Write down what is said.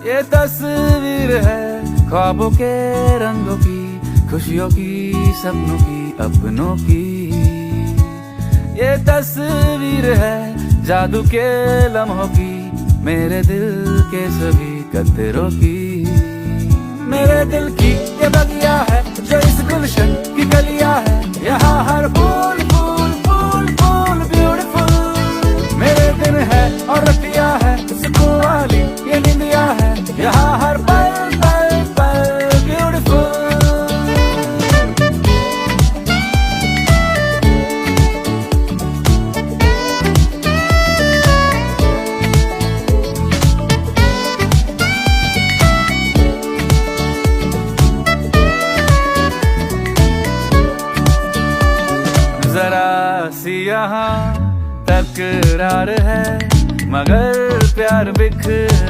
ये तस्वीर है ख्वाबों के रंगों की, खुशियों की, सपनों की, अपनों की। ये तस्वीर है जादू के लम्हों की, मेरे दिल के सभी कतरों की। मेरे दिल की ये बगिया है जो इस गुलशन की गलियां है, यहाँ हर फूल फूल फूल फूल ब्यूटीफुल। मेरे दिन है और रतिया है सुकून वाली ये निंदिया है, यहाँ हर पल पल पल ब्यूटीफुल। जरा सी यहाँ तकरार है, मगर प्यार बिखर